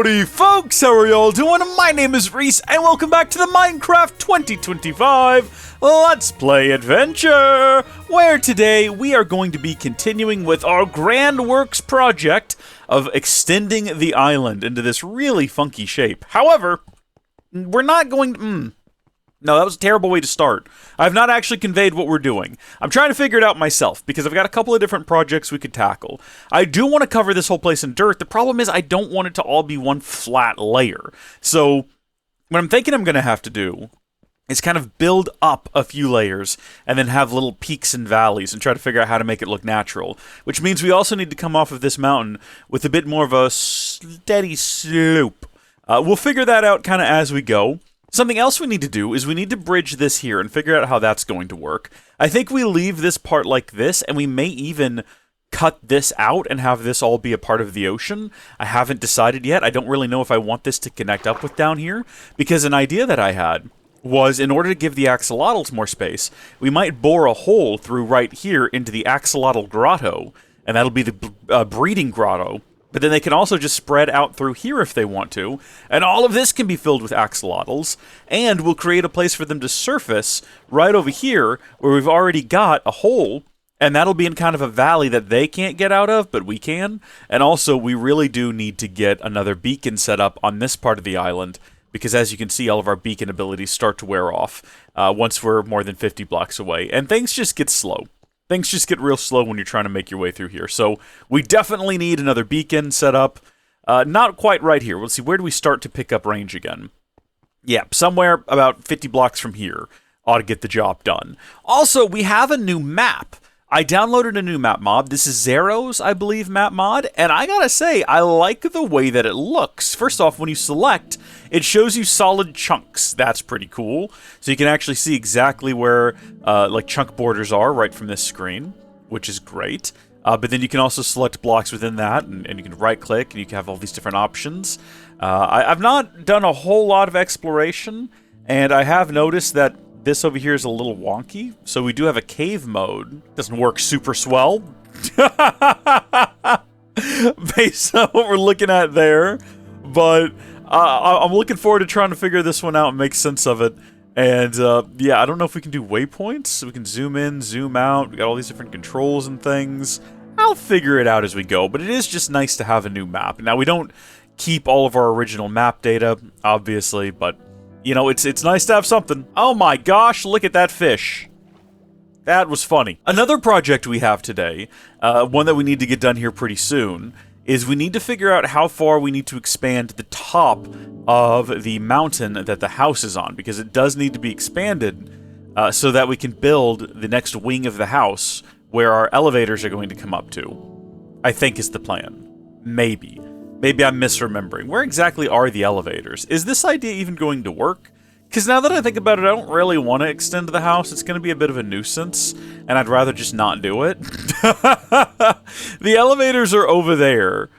Howdy folks, how are y'all doing? My name is Rees, and welcome back to the Minecraft 2025 Let's Play Adventure, where today we are going to be continuing with our grand works project of extending the island into this really funky shape. However, we're not going to... No, that was a terrible way to start. I've not actually conveyed what we're doing. I'm trying to figure it out myself, because I've got a couple of different projects we could tackle. I do want to cover this whole place in dirt. The problem is I don't want it to all be one flat layer. So, what I'm thinking I'm going to have to do is kind of build up a few layers, and then have little peaks and valleys, and try to figure out how to make it look natural. Which means we also need to come off of this mountain with a bit more of a steady slope. We'll figure that out kind of as we go. Something else we need to do is we need to bridge this here and figure out how that's going to work. I think we leave this part like this, and we may even cut this out and have this all be a part of the ocean. I haven't decided yet. I don't really know if I want this to connect up with down here, because an idea that I had was, in order to give the axolotls more space, we might bore a hole through right here into the axolotl grotto, and that'll be the breeding grotto. But then they can also just spread out through here if they want to, and all of this can be filled with axolotls, and we'll create a place for them to surface right over here, where we've already got a hole, and that'll be in kind of a valley that they can't get out of, but we can. And also, we really do need to get another beacon set up on this part of the island, because as you can see, all of our beacon abilities start to wear off once we're more than 50 blocks away, and things just get slow. Things just get real slow when you're trying to make your way through here. So we definitely need another beacon set up. Not quite right here. Let's see, where do we start to pick up range again? Yeah, somewhere about 50 blocks from here ought to get the job done. Also, we have a new map. I downloaded a new map mod. This is Zero's, I believe, map mod. And I gotta say, I like the way that it looks. First off, when you select, it shows you solid chunks. That's pretty cool. So you can actually see exactly where like chunk borders are right from this screen, which is great. But then you can also select blocks within that, and you can right-click, and you can have all these different options. I've not done a whole lot of exploration, and I have noticed that this over here is a little wonky, so we do have a cave mode. Doesn't work super swell. Based on what we're looking at there. But I'm looking forward to trying to figure this one out and make sense of it. And yeah, I don't know if we can do waypoints. So we can zoom in, zoom out. We got all these different controls and things. I'll figure it out as we go, but it is just nice to have a new map. Now, we don't keep all of our original map data, obviously, but you know, it's nice to have something. Oh my gosh, look at that fish. That was funny. Another project we have today, one that we need to get done here pretty soon, is we need to figure out how far we need to expand the top of the mountain that the house is on, because it does need to be expanded so that we can build the next wing of the house where our elevators are going to come up to. I think is the plan. Maybe. Maybe I'm misremembering. Where exactly are the elevators? Is this idea even going to work? Because now that I think about it, I don't really want to extend the house. It's going to be a bit of a nuisance, and I'd rather just not do it. The elevators are over there,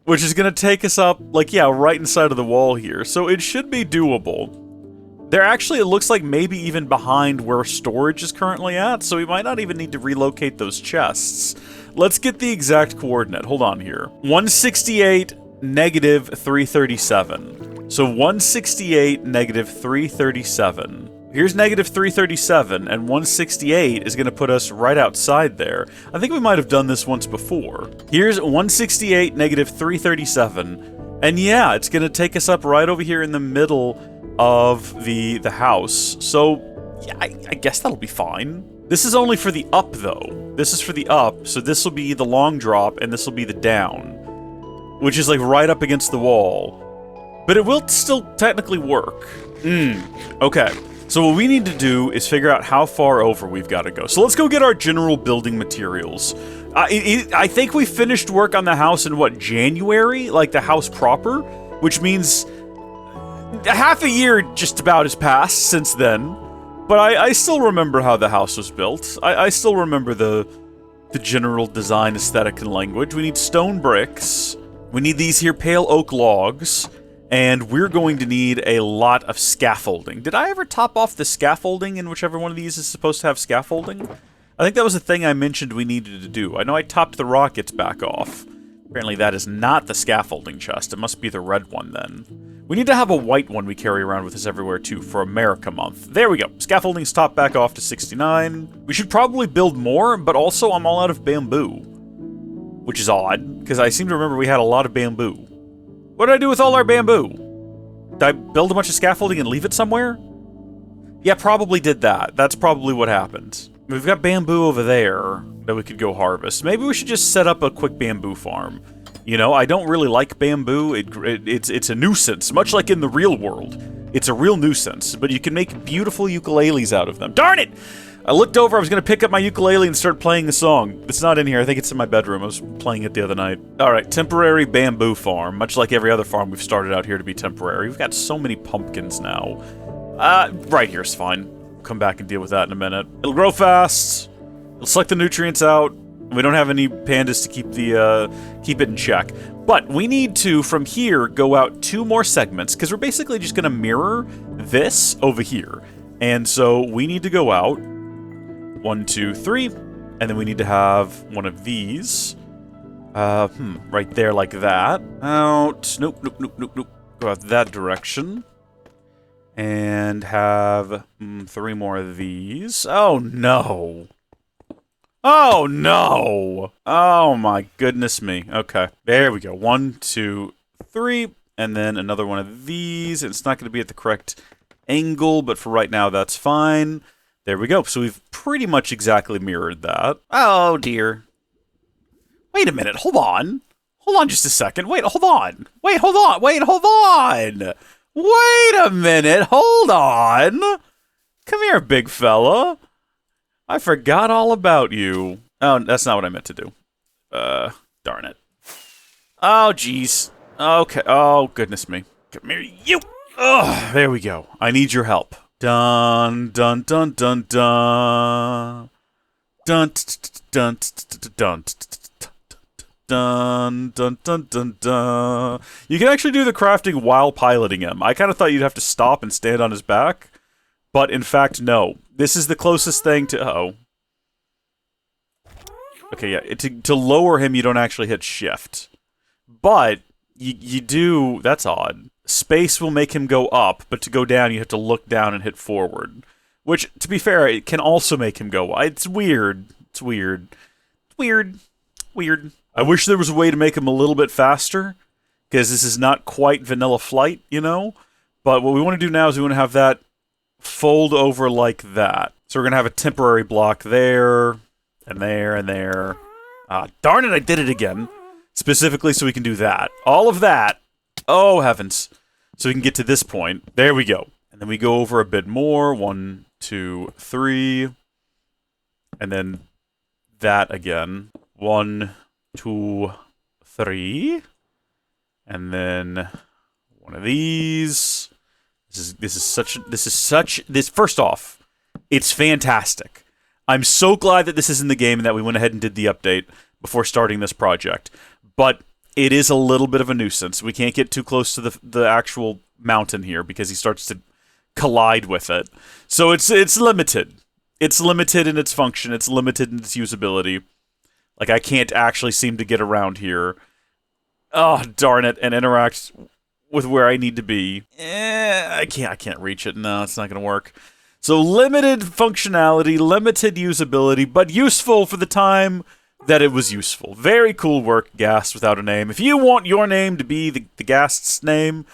which is going to take us up, like, yeah, right inside of the wall here. So it should be doable. They're actually, it looks like maybe even behind where storage is currently at, so we might not even need to relocate those chests. Let's get the exact coordinate. Hold on here. 168, negative 337. So 168, negative 337. Here's negative 337, and 168 is going to put us right outside there. I think we might have done this once before. Here's 168, negative 337. And yeah, it's going to take us up right over here in the middle of the house. So, yeah, I guess that'll be fine. This is only for the up, though. This is for the up, so this will be the long drop, and this will be the down, which is like right up against the wall. But it will still technically work. Okay. So what we need to do is figure out how far over we've got to go. So let's go get our general building materials. I think we finished work on the house in, what, January? Like the house proper? Which means half a year just about has passed since then. But I still remember how the house was built. I still remember the general design, aesthetic, and language. We need stone bricks. We need these here pale oak logs. And we're going to need a lot of scaffolding. Did I ever top off the scaffolding in whichever one of these is supposed to have scaffolding? I think that was a thing I mentioned we needed to do. I know I topped the rockets back off. Apparently that is not the scaffolding chest. It must be the red one, then. We need to have a white one we carry around with us everywhere, too, for America Month. There we go. Scaffolding's topped back off to 69. We should probably build more, but also I'm all out of bamboo. Which is odd, because I seem to remember we had a lot of bamboo. What did I do with all our bamboo? Did I build a bunch of scaffolding and leave it somewhere? Yeah, probably did that. That's probably what happened. We've got bamboo over there that we could go harvest. Maybe we should just set up a quick bamboo farm. You know, I don't really like bamboo. It's a nuisance, much like in the real world. It's a real nuisance, but you can make beautiful ukuleles out of them. Darn it! I looked over, I was going to pick up my ukulele and start playing the song. It's not in here, I think it's in my bedroom. I was playing it the other night. Alright, temporary bamboo farm. Much like every other farm we've started out here to be temporary. We've got so many pumpkins now. Right here's fine. Come back and deal with that in a minute. It'll grow fast. It'll suck the nutrients out. We don't have any pandas to keep it in check. But we need to, from here, go out 2 more segments, because we're basically just going to mirror this over here. And so we need to go out 1, 2, 3, and then we need to have one of these. Right there like that. Out. Nope. Go out that direction. And have 3 more of these. Oh, no. Oh, no. Oh, my goodness me. Okay. There we go. 1, 2, 3. And then another one of these. It's not going to be at the correct angle, but for right now, that's fine. There we go. So we've pretty much exactly mirrored that. Oh, dear. Wait a minute. Hold on. Hold on just a second. Wait, hold on. Wait, hold on. Wait, hold on. Wait a minute, hold on! Come here, big fella. I forgot all about you. Oh, that's not what I meant to do. Darn it. Oh, jeez. Okay, oh, goodness me. Come here, you! Ugh, there we go. I need your help. Dun, dun, dun, dun, dun. Dun, dun, dun, dun. Dun, dun, dun, dun, dun. You can actually do the crafting while piloting him. I kind of thought you'd have to stop and stand on his back. But in fact, no. This is the closest thing to... Uh-oh. Okay, yeah. To lower him, you don't actually hit shift. But you do... That's odd. Space will make him go up, but to go down, you have to look down and hit forward. Which, to be fair, it can also make him go... It's weird. It's weird. It's weird. Weird. I wish there was a way to make him a little bit faster, because this is not quite vanilla flight, you know? But what we want to do now is we want to have that fold over like that. So we're going to have a temporary block there, and there, and there. Darn it, I did it again. Specifically so we can do that. All of that. Oh, heavens. So we can get to this point. There we go. And then we go over a bit more. 1, 2, 3. And then that again. 1, 2, 3, and then one of these. First off, it's fantastic. I'm so glad that this is in the game and that we went ahead and did the update before starting this project. But it is a little bit of a nuisance. We can't get too close to the actual mountain here because he starts to collide with it. So it's limited. It's limited in its function. It's limited in its usability. Like, I can't actually seem to get around here. Oh, darn it, and interact with where I need to be. I can't reach it. No, it's not going to work. So, limited functionality, limited usability, but useful for the time that it was useful. Very cool work, Ghast Without a Name. If you want your name to be the Ghast's name,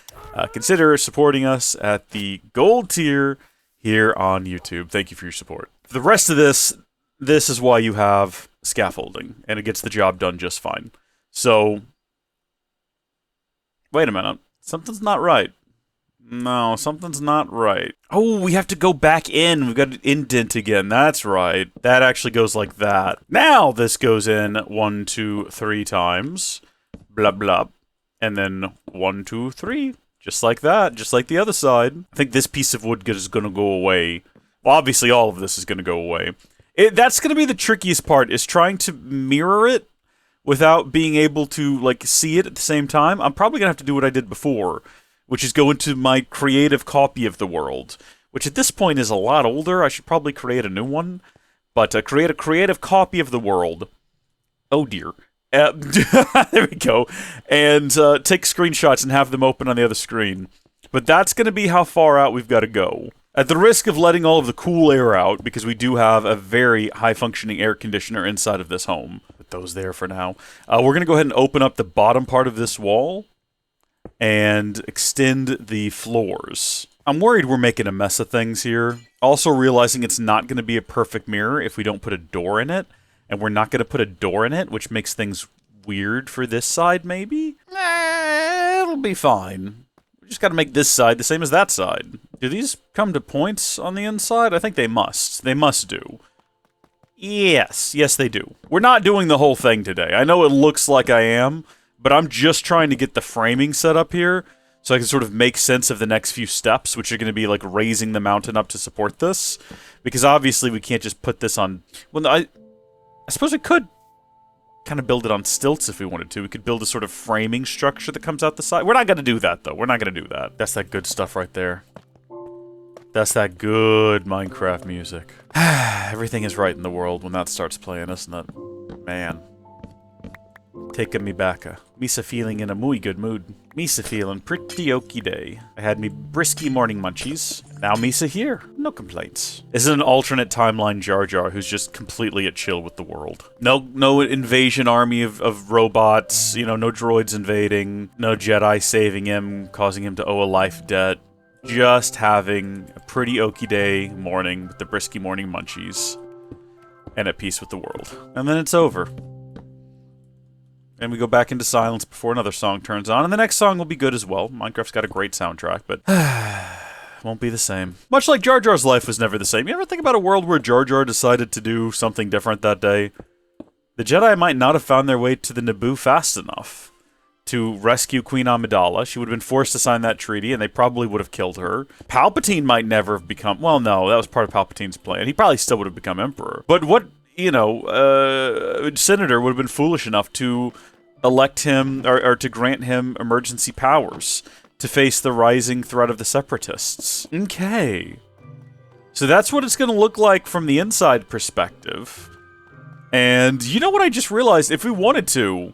consider supporting us at the gold tier here on YouTube. Thank you for your support. For the rest of this is why you have scaffolding, and it gets the job done just fine. So, wait a minute. Something's not right. No, something's not right. Oh, we have to go back in. We've got an indent again. That's right. That actually goes like that. Now this goes in 1, 2, 3 times. Blah, blah. And then 1, 2, 3. Just like that. Just like the other side. I think this piece of wood is going to go away. Well, obviously all of this is going to go away. That's going to be the trickiest part, is trying to mirror it without being able to, like, see it at the same time. I'm probably going to have to do what I did before, which is go into my creative copy of the world, which at this point is a lot older. I should probably create a new one, but create a creative copy of the world. Oh dear. There we go. And take screenshots and have them open on the other screen. But that's going to be how far out we've got to go. At the risk of letting all of the cool air out, because we do have a very high-functioning air conditioner inside of this home. Put those there for now. We're going to go ahead and open up the bottom part of this wall and extend the floors. I'm worried we're making a mess of things here. Also realizing it's not going to be a perfect mirror if we don't put a door in it. And we're not going to put a door in it, which makes things weird for this side, maybe? It'll be fine. We just got to make this side the same as that side. Do these come to points on the inside? I think they must. They must do. Yes. Yes, they do. We're not doing the whole thing today. I know it looks like I am, but I'm just trying to get the framing set up here so I can sort of make sense of the next few steps, which are going to be like raising the mountain up to support this. Because obviously we can't just put this on... Well, no, I suppose we could kind of build it on stilts if we wanted to. We could build a sort of framing structure that comes out the side. We're not going to do that, though. We're not going to do that. That's that good stuff right there. That's that good Minecraft music. Everything is right in the world when that starts playing, isn't it? Man. Taking me back. Misa feeling in a muy good mood. Misa feeling pretty okie day. I had me brisky morning munchies. Now Misa here. No complaints. This is an alternate timeline Jar Jar who's just completely at chill with the world. No invasion army of robots. You know, no droids invading. No Jedi saving him, causing him to owe a life debt. Just having a pretty okie day morning with the brisky morning munchies. And at peace with the world. And then it's over. And we go back into silence before another song turns on. And the next song will be good as well. Minecraft's got a great soundtrack, but won't be the same. Much like Jar Jar's life was never the same. You ever think about a world where Jar Jar decided to do something different that day? The Jedi might not have found their way to the Naboo fast enough to rescue Queen Amidala. She would have been forced to sign that treaty, and they probably would have killed her. Palpatine might never have become... Well, no, that was part of Palpatine's plan. He probably still would have become Emperor. But what... You know, Senator would have been foolish enough to elect him, or to grant him emergency powers to face the rising threat of the Separatists. Okay. So that's what it's going to look like from the inside perspective. And you know what I just realized? If we wanted to,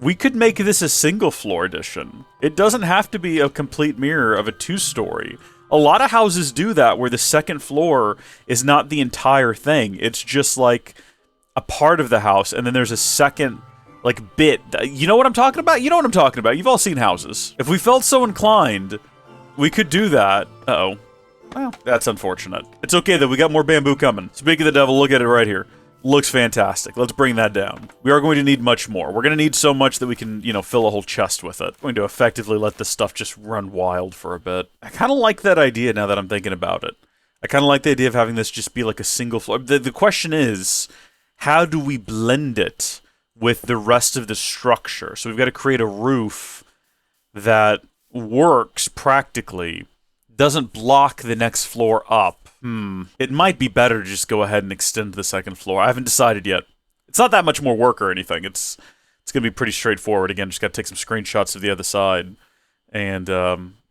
we could make this a single-floor edition. It doesn't have to be a complete mirror of a two-story. A lot of houses do that, where the second floor is not the entire thing. It's just, like, a part of the house, and then there's a second, like, bit. You know what I'm talking about? You know what I'm talking about. You've all seen houses. If we felt so inclined, we could do that. Uh-oh. Well, that's unfortunate. It's okay, though. We got more bamboo coming. Speaking of the devil, look at it right here. Looks fantastic. Let's bring that down. We are going to need much more. We're going to need so much that we can, you know, fill a whole chest with it. We're going to effectively let this stuff just run wild for a bit. I kind of like that idea now that I'm thinking about it. I kind of like the idea of having this just be like a single floor. The question is, how do we blend it with the rest of the structure? So we've got to create a roof that works practically, doesn't block the next floor up. It might be better to just go ahead and extend the second floor. I haven't decided yet. It's not that much more work or anything. It's going to be pretty straightforward. Again, just got to take some screenshots of the other side and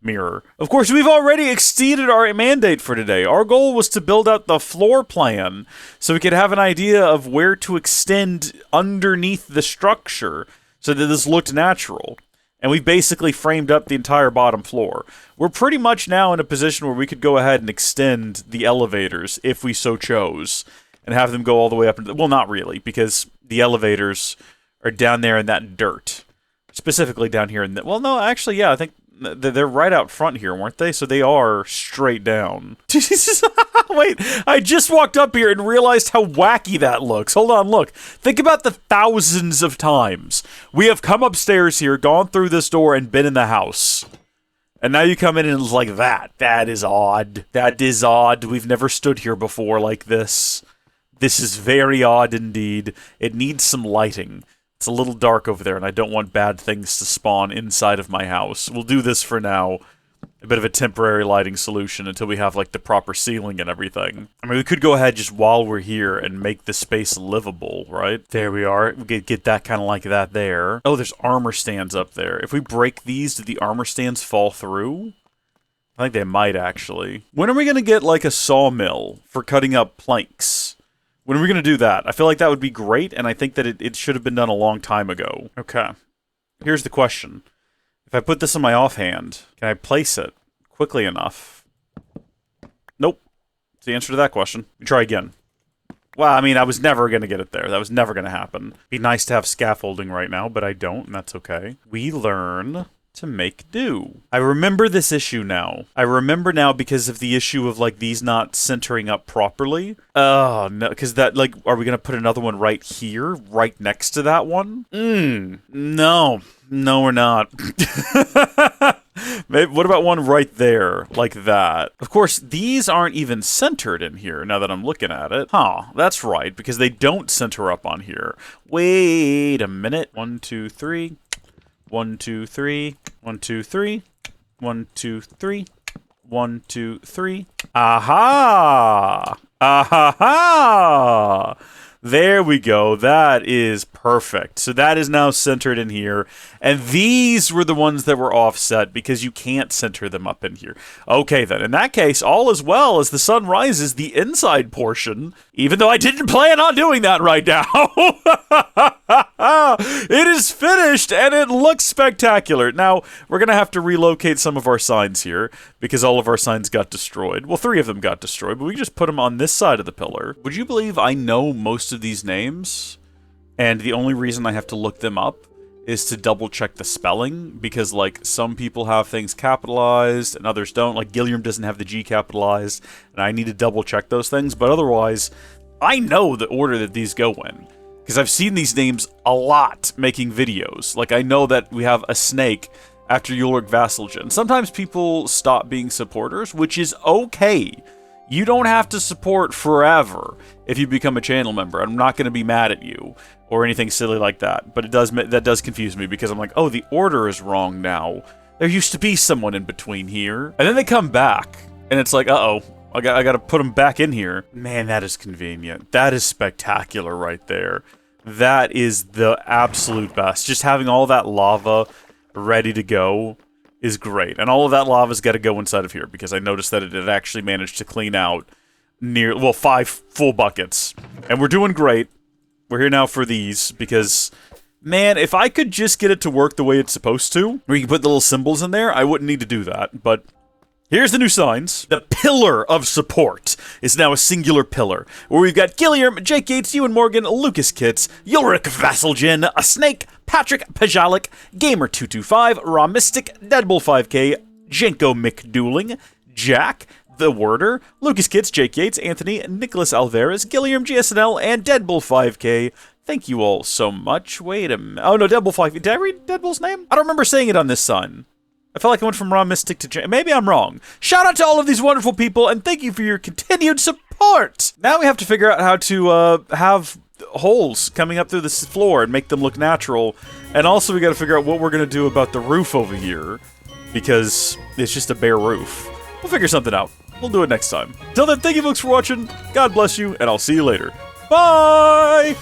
mirror. Of course, we've already exceeded our mandate for today. Our goal was to build out the floor plan so we could have an idea of where to extend underneath the structure so that this looked natural. And we've basically framed up the entire bottom floor. We're pretty much now in a position where we could go ahead and extend the elevators if we so chose and have them go all the way up. Well, not really, because the elevators are down there in that dirt. Specifically down here in the... Well, no, actually, yeah, I think they're right out front here, weren't they? So they are straight down. Wait, I just walked up here and realized how wacky that looks. Hold on, look. Think about the thousands of times we have come upstairs here, gone through this door, and been in the house. And now you come in and it's like that. That is odd. That is odd. We've never stood here before like this. This is very odd indeed. It needs some lighting. It's a little dark over there, and I don't want bad things to spawn inside of my house. We'll do this for now. A bit of a temporary lighting solution until we have, like, the proper ceiling and everything. I mean, we could go ahead just while we're here and make the space livable, right? There we are. We could get that kind of like that there. Oh, there's armor stands up there. If we break these, do the armor stands fall through? I think they might, actually. When are we going to get, like, a sawmill for cutting up planks? When are we going to do that? I feel like that would be great, and I think that it should have been done a long time ago. Okay. Here's the question. If I put this in my offhand, can I place it quickly enough? Nope. That's the answer to that question. We try again. Well, I mean, I was never going to get it there. That was never going to happen. Be nice to have scaffolding right now, but I don't, and that's okay. We learn to make do. I remember this issue now. I remember now because of the issue of, like, these not centering up properly. Oh, no, because that, like, are we going to put another one right here? Right next to that one? No. No, we're not. Maybe, what about one right there, like that? Of course, these aren't even centered in here, now that I'm looking at it. Huh, that's right, because they don't center up on here. Wait a minute. 1, 2, 3. 1, 2, 3. 1, 2, 3. 1, 2, 3. 1, 2, 3. Aha! Aha! There we go. That is perfect. So that is now centered in here. And these were the ones that were offset because you can't center them up in here. Okay, then. In that case, all is well as the sun rises, the inside portion, even though I didn't plan on doing that right now. It is finished and it looks spectacular. Now, we're going to have to relocate some of our signs here because all of our signs got destroyed. Well, 3 of them got destroyed, but we just put them on this side of the pillar. Would you believe I know most of these names? And the only reason I have to look them up is to double check the spelling because, like, some people have things capitalized and others don't. Like, Gilliam doesn't have the G capitalized, and I need to double check those things. But otherwise, I know the order that these go in because I've seen these names a lot making videos. Like, I know that we have a snake after Ulrich Vasseljen. Sometimes people stop being supporters, which is okay. You don't have to support forever if you become a channel member. I'm not going to be mad at you or anything silly like that. But that does confuse me because I'm like, oh, the order is wrong now. There used to be someone in between here. And then they come back, and it's like, uh-oh, I got to put them back in here. Man, that is convenient. That is spectacular right there. That is the absolute best. Just having all that lava ready to go is great. And all of that lava's got to go inside of here because I noticed that it had actually managed to clean out 5 full buckets. And we're doing great. We're here now for these because, man, if I could just get it to work the way it's supposed to, where you can put the little symbols in there, I wouldn't need to do that. But here's the new signs. The pillar of support is now a singular pillar, where we've got Gilliam, Jake Gates, Ewan Morgan, Lucas Kitts, Ulrich Vasseljen, a Snake, Patrick Pajalik, Gamer225, Raw Mystic, Deadbull 5K, Jenko McDouling, Jack, The Worder, Lucas Kitts, Jake Yates, Anthony, Nicholas Alvarez, Gilliam GSNL, and Deadbull 5K. Thank you all so much. Wait a minute. Oh no, Deadbull 5K. Did I read Deadbull's name? I don't remember saying it on this sign. I felt like I went from Raw Mystic to maybe I'm wrong. Shout out to all of these wonderful people, and thank you for your continued support! Now we have to figure out how to have holes coming up through this floor and make them look natural. And also we gotta figure out what we're gonna do about the roof over here, because it's just a bare roof. We'll figure something out. We'll do it next time. Till then, thank you folks for watching, God bless you, and I'll see you later. Bye!